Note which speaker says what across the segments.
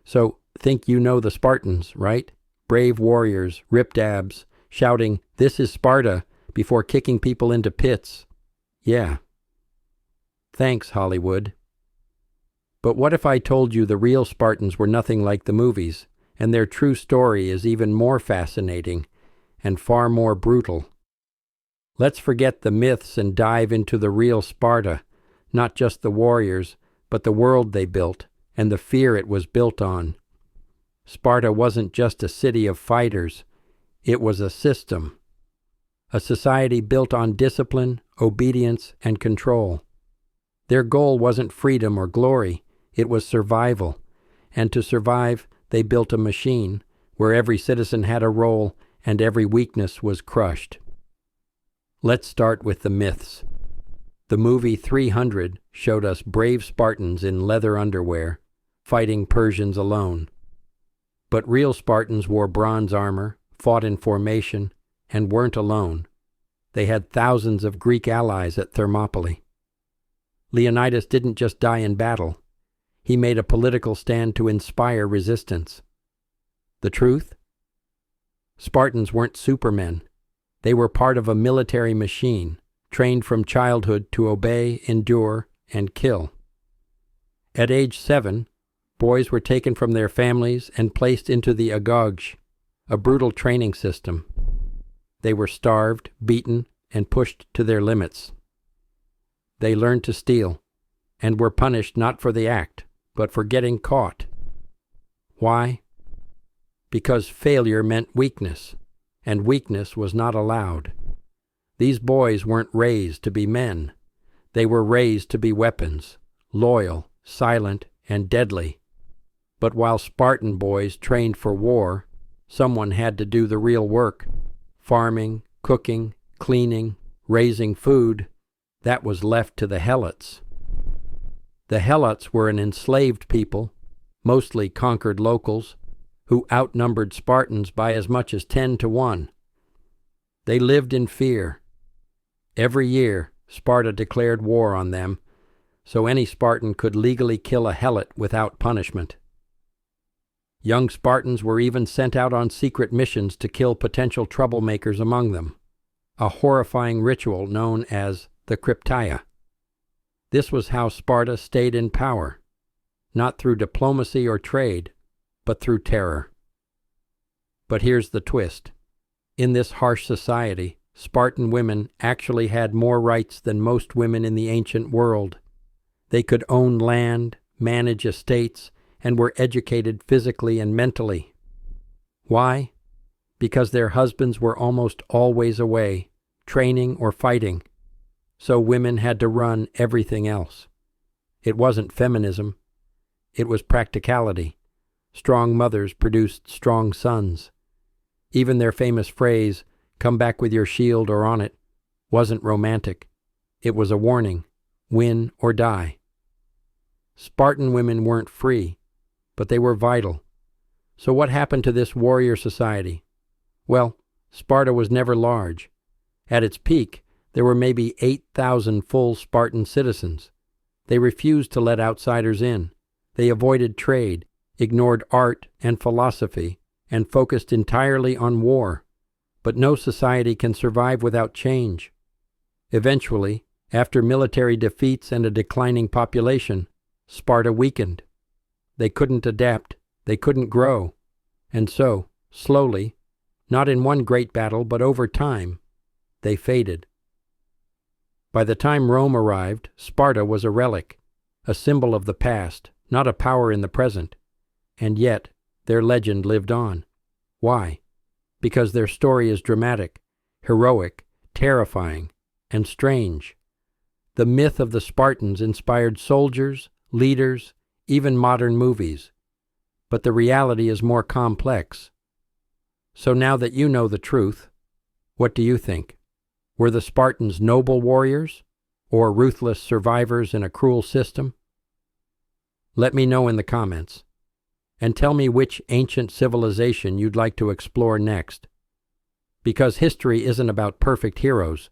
Speaker 1: So, think you know the Spartans, right? Brave warriors, ripped abs, shouting, "This is Sparta," before kicking people into pits. Yeah. Thanks, Hollywood. But what if I told you the real Spartans were nothing like the movies, and their true story is even more fascinating and far more brutal? Let's forget the myths and dive into the real Sparta, not just the warriors, but the world they built and the fear it was built on. Sparta wasn't just a city of fighters, it was a system. A society built on discipline, obedience, and control. Their goal wasn't freedom or glory, it was survival. And to survive, they built a machine where every citizen had a role and every weakness was crushed. Let's start with the myths. The movie 300 showed us brave Spartans in leather underwear, fighting Persians alone. But real Spartans wore bronze armor, fought in formation, and weren't alone. They had thousands of Greek allies at Thermopylae. Leonidas didn't just die in battle. He made a political stand to inspire resistance. The truth? Spartans weren't supermen. They were part of a military machine, trained from childhood to obey, endure, and kill. At age 7, boys were taken from their families and placed into the agogge, a brutal training system. They were starved, beaten, and pushed to their limits. They learned to steal, and were punished not for the act, but for getting caught. Why? Because failure meant weakness, and weakness was not allowed. These boys weren't raised to be men. They were raised to be weapons, loyal, silent, and deadly. But while Spartan boys trained for war, someone had to do the real work. Farming, cooking, cleaning, raising food, that was left to the Helots. The Helots were an enslaved people, mostly conquered locals, who outnumbered Spartans by as much as 10-1. They lived in fear. Every year, Sparta declared war on them, so any Spartan could legally kill a Helot without punishment. Young Spartans were even sent out on secret missions to kill potential troublemakers among them, a horrifying ritual known as the Krypteia. This was how Sparta stayed in power, not through diplomacy or trade, but through terror. But here's the twist. In this harsh society, Spartan women actually had more rights than most women in the ancient world. They could own land, manage estates, and were educated physically and mentally. Why? Because their husbands were almost always away, training or fighting, so women had to run everything else. It wasn't feminism. It was practicality. Strong mothers produced strong sons. Even their famous phrase, "Come back with your shield or on it," wasn't romantic. It was a warning, win or die. Spartan women weren't free, but they were vital. So what happened to this warrior society? Well, Sparta was never large. At its peak, there were maybe 8,000 full Spartan citizens. They refused to let outsiders in. They avoided trade, ignored art and philosophy, and focused entirely on war. But no society can survive without change. Eventually, after military defeats and a declining population, Sparta weakened. They couldn't adapt, they couldn't grow, and so, slowly, not in one great battle but over time, they faded. By the time Rome arrived, Sparta was a relic, a symbol of the past, not a power in the present. And yet, their legend lived on. Why? Because their story is dramatic, heroic, terrifying, and strange. The myth of the Spartans inspired soldiers, leaders, even modern movies. But the reality is more complex. So now that you know the truth, what do you think? Were the Spartans noble warriors, or ruthless survivors in a cruel system? Let me know in the comments. And tell me which ancient civilization you'd like to explore next. Because history isn't about perfect heroes.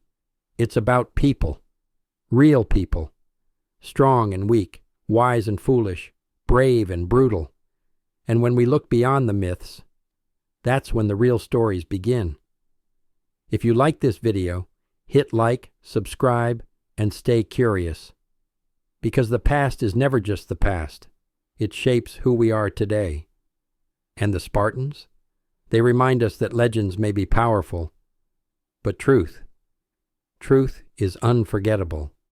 Speaker 1: It's about people. Real people. Strong and weak, wise and foolish, brave and brutal. And when we look beyond the myths, that's when the real stories begin. If you like this video, hit like, subscribe, and stay curious. Because the past is never just the past. It shapes who we are today. And the Spartans? They remind us that legends may be powerful, but truth is unforgettable.